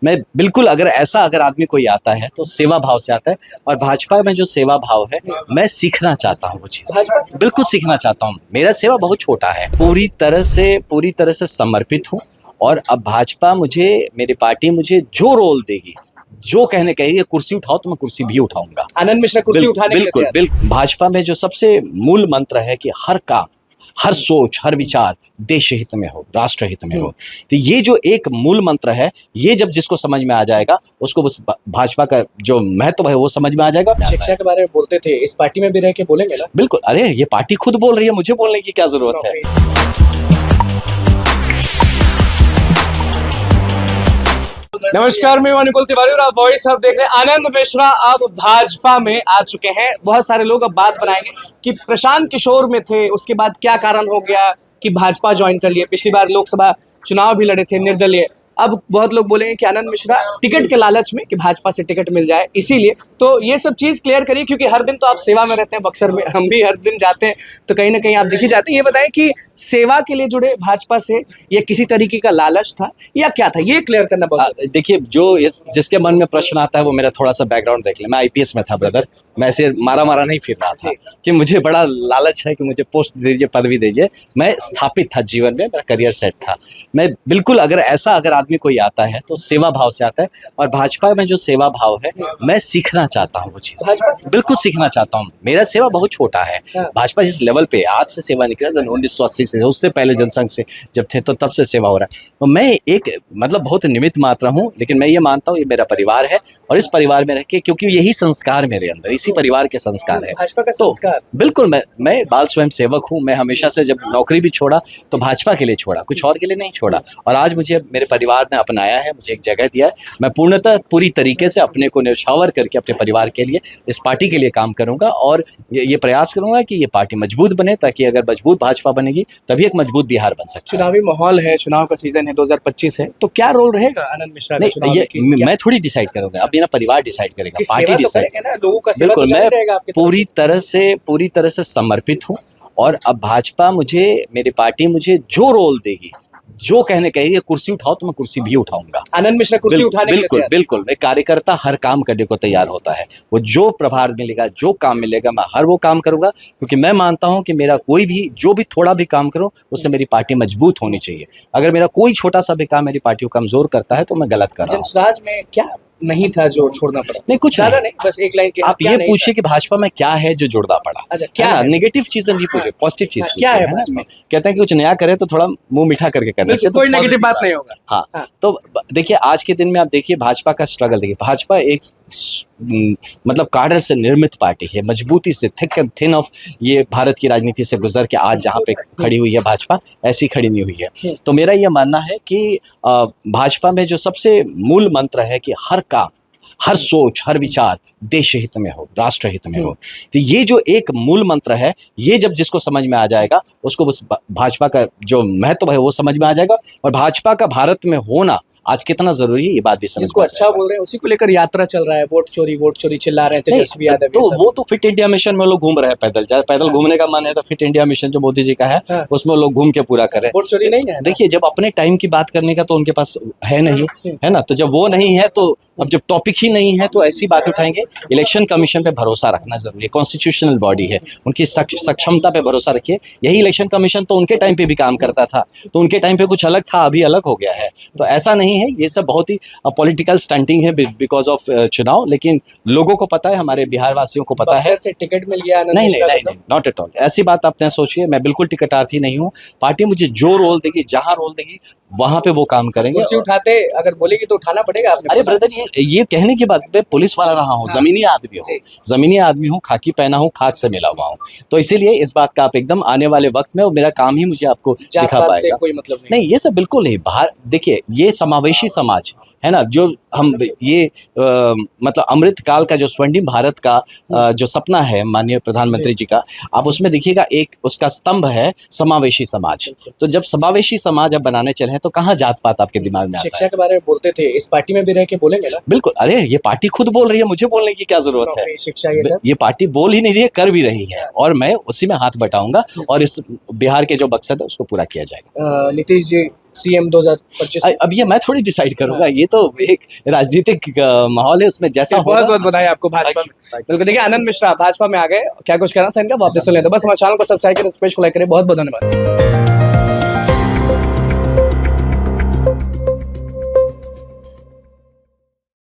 मैं बिल्कुल अगर आदमी कोई आता है तो सेवा भाव से आता है, और भाजपा में जो सेवा भाव है मैं सीखना चाहता हूँ वो चीज़, बिल्कुल सीखना चाहता हूँ। मेरा सेवा बहुत छोटा है, पूरी तरह से समर्पित हूँ। और अब भाजपा मुझे, मेरी पार्टी मुझे जो रोल देगी, जो कहने कहेगी कुर्सी उठाओ तो मैं कुर्सी भी उठाऊंगा। आनंद मिश्रा कुर्सी उठाने के लिए बिल्कुल तैयार। बिल्कुल। भाजपा में जो सबसे मूल मंत्र है कि हर काम, हर सोच, हर विचार देश हित में हो, राष्ट्र हित में हो, तो ये जो एक मूल मंत्र है, ये जब जिसको समझ में आ जाएगा उसको बस भाजपा का जो महत्व है वो समझ में आ जाएगा। शिक्षा के बारे में बोलते थे, इस पार्टी में भी रह के बोलेंगे ना? बिल्कुल, अरे ये पार्टी खुद बोल रही है, मुझे बोलने की क्या जरूरत है। नमस्कार, मैं अनुकुल तिवारी और आप वॉइस अब देख रहे हैं। आनंद मिश्रा अब भाजपा में आ चुके हैं। बहुत सारे लोग अब बात बनाएंगे कि प्रशांत किशोर में थे, उसके बाद क्या कारण हो गया कि भाजपा ज्वाइन कर लिए। पिछली बार लोकसभा चुनाव भी लड़े थे निर्दलीय। अब बहुत लोग बोलेंगे कि आनंद मिश्रा टिकट के लालच में कि भाजपा से टिकट मिल जाए, इसीलिए। तो ये सब चीज़ क्लियर करिए, क्योंकि हर दिन तो आप सेवा में रहते हैं बक्सर में, हम भी हर दिन जाते हैं, तो कहीं ना कहीं आप दिख ही जाते हैं। ये बताएं कि सेवा के लिए जुड़े भाजपा से, या किसी तरीके का लालच था या क्या था, ये क्लियर करना बहुत। देखिए, जिसके मन में प्रश्न आता है वो मेरा थोड़ा सा बैकग्राउंड देख ले। मैं आईपीएस में था ब्रदर, मैं ऐसे मारा नहीं फिर रहा था कि मुझे बड़ा लालच है कि मुझे पोस्ट दीजिए, पदवी दीजिए। मैं स्थापित था जीवन में, मेरा करियर सेट था। मैं बिल्कुल अगर आदमी कोई आता है तो सेवा भाव से आता है, और भाजपा में जो सेवा भाव है मैं सीखना चाहता हूँ वो चीज़, बिल्कुल सीखना चाहता हूँ। मेरा सेवा बहुत छोटा है। भाजपा जिस लेवल पे आज से सेवा निकला 1980 से, उससे पहले जनसंघ से जब थे तो तब से सेवा हो रहा है। तो मैं एक मतलब बहुत निमित्त मात्र हूँ, लेकिन मैं ये मानता हूँ ये मेरा परिवार है, और इस परिवार में रह के, क्योंकि यही संस्कार मेरे अंदर, इसी परिवार के संस्कार है। भाजपा का तो संस्कार। बिल्कुल मैं बाल स्वयं सेवक हूँ। मैं हमेशा से जब नौकरी भी छोड़ा तो भाजपा के लिए छोड़ा, कुछ और के लिए नहीं छोड़ा। और आज मुझे मेरे परिवार ने अपनाया है, मुझे एक जगह दिया है। मैं पूर्णतः पूरी तरीके से अपने को न्यौछावर करके अपने परिवार के लिए, इस पार्टी के लिए काम करूंगा, और ये प्रयास करूंगा कि ये पार्टी मजबूत बने, ताकि अगर मजबूत भाजपा बनेगी तभी एक मजबूत बिहार बन सकता है। चुनावी माहौल है, चुनाव का सीजन है, 2025 है, तो क्या रोल रहेगा आनंद मिश्रा का? नहीं, ये मैं थोड़ी डिसाइड करूंगा, अब मेरा परिवार डिसाइड करेगा, पार्टी डिसाइड करेगा ना, लोगों का सेवा बिल्कुल। तो जारी रहेगा मैं आपकी तरफ पूरी तरह से समर्पित हूँ, और अब भाजपा मुझे, मेरी पार्टी मुझे जो रोल देगी, जो कहने कहेगी कुर्सी उठाओ तो मैं कुर्सी भी उठाऊंगा। आनंद मिश्रा कुर्सी उठाने के लिए बिल्कुल तैयार। बिल्कुल। एक कार्यकर्ता हर काम करने को तैयार होता है। वो जो प्रभार मिलेगा, जो काम मिलेगा, मैं हर वो काम करूंगा, क्योंकि मैं मानता हूं कि मेरा कोई भी, जो भी थोड़ा भी काम करूं, उससे मेरी पार्टी मजबूत होनी चाहिए। अगर मेरा कोई छोटा सा भी काम मेरी पार्टी को कमजोर करता है तो मैं गलत कर रहा हूँ। जनसुराज में क्या नहीं था जो छोड़ना पड़ा? नहीं, कुछ ज्यादा नहीं, बस एक लाइन के। आप ये पूछिए कि भाजपा में क्या है जो जोड़ना पड़ा। अच्छा, क्या है? नेगेटिव चीजें नहीं पूछे, पॉजिटिव चीज क्या है है ना। भाजपा? कहते हैं कि कुछ नया करे तो थोड़ा मुंह मीठा करके करना चाहिए, तो कोई नेगेटिव positive बात नहीं होगा। हाँ, तो देखिए आज के दिन में आप देखिए भाजपा का स्ट्रगल देखिए। भाजपा एक मतलब काडर से निर्मित पार्टी है, मजबूती से, थिक एंड थिन ऑफ ये भारत की राजनीति से गुजर के आज जहाँ पे खड़ी हुई है भाजपा, ऐसी खड़ी नहीं हुई है। तो मेरा ये मानना है कि भाजपा में जो सबसे मूल मंत्र है कि हर काम, हर सोच, हर विचार देश हित में हो, राष्ट्र हित में हो, तो ये जो एक मूल मंत्र है, ये जब जिसको समझ में आ जाएगा उसको बस भाजपा का जो महत्व है वो समझ में आ जाएगा, और भाजपा का भारत में होना आज कितना जरूरी है ये बात भी समझ जिसको में आ अच्छा जाएगा। बोल रहे हैं उसी को लेकर यात्रा चल रहा है। वोट चोरी चिल्ला रहे हैं तेजस्वी यादव। तो वो तो फिट इंडिया मिशन में लोग घूम रहे हैं पैदल, पैदल घूमने का मन है तो फिट इंडिया मिशन जो मोदी जी का है उसमें लोग घूम के पूरा करें। वोट चोरी नहीं है। देखिए, जब अपने टाइम की बात करने का तो उनके पास है नहीं, है ना। तो जब वो नहीं है, तो अब जब टॉपिक ही नहीं है तो ऐसी बात उठाएंगे। इलेक्शन कमीशन पे भरोसा रखना जरूरी है, कॉन्स्टिट्यूशनल बॉडी है, उनकी सक्षमता पे भरोसा रखिए। यही इलेक्शन कमीशन तो उनके टाइम पे भी काम करता था, तो उनके टाइम पे कुछ अलग था, अभी अलग हो गया है। तो ऐसा नहीं है, ये सब बहुत ही पॉलिटिकल स्टंटिंग है बिकॉज ऑफ चुनाव, लेकिन लोगों को पता है, हमारे बिहार वासियों को पता है। से टिकट मिल गया? नहीं, नॉट एट ऑल, ऐसी बात आप न सोचिए। मैं बिल्कुल टिकटार्थी नहीं हूँ। पार्टी मुझे जो रोल देगी, जहां रोल देगी, वहां पे वो काम करेंगे। कुर्सी उठाते अगर बोलेगी तो उठाना पड़ेगा आपने। अरे ब्रदर, ये कहने की बात, मैं पुलिस वाला रहा हूँ, जमीनी आदमी हूँ, खाकी पहना हूँ, खाक से मिला हुआ हूँ। तो इसीलिए इस बात का आप एकदम आने वाले वक्त में, और मेरा काम ही मुझे आपको दिखा पाएगा। कोई मतलब नहीं, ये सब बिल्कुल नहीं। बाहर देखिए, ये समावेशी समाज है ना, जो हम ये मतलब अमृत काल का जो स्वर्णिम भारत का जो सपना है माननीय प्रधानमंत्री जी का, आप उसमें देखिएगा एक उसका स्तंभ है समावेशी समाज। तो जब समावेशी समाज आप बनाने चले हैं तो कहाँ जात पात आपके दिमाग में आता है। शिक्षा के बारे में बोलते थे, इस पार्टी में भी रह के बोलेंगे ना? बिल्कुल, अरे ये पार्टी खुद बोल रही है, मुझे बोलने की क्या जरूरत है। शिक्षा ये पार्टी बोल ही नहीं रही है, कर भी रही है, और मैं उसी में हाथ बटाऊंगा, और इस बिहार के जो मकसद है उसको पूरा किया जाएगा। नीतीश जी सीएम 2025? अब ये मैं थोड़ी डिसाइड करूंगा, ये तो एक राजनीतिक माहौल है, उसमें जैसा बहुत होगा। बहुत बधाई आपको भाजपा में। बिल्कुल, देखिए आनंद मिश्रा भाजपा में आ गए, क्या कुछ कहना था इनका वापस सुन लेते हैं। बस हमारे चैनल को सब्सक्राइब करें, इस पेज को लाइक करें। बहुत बहुत धन्यवाद।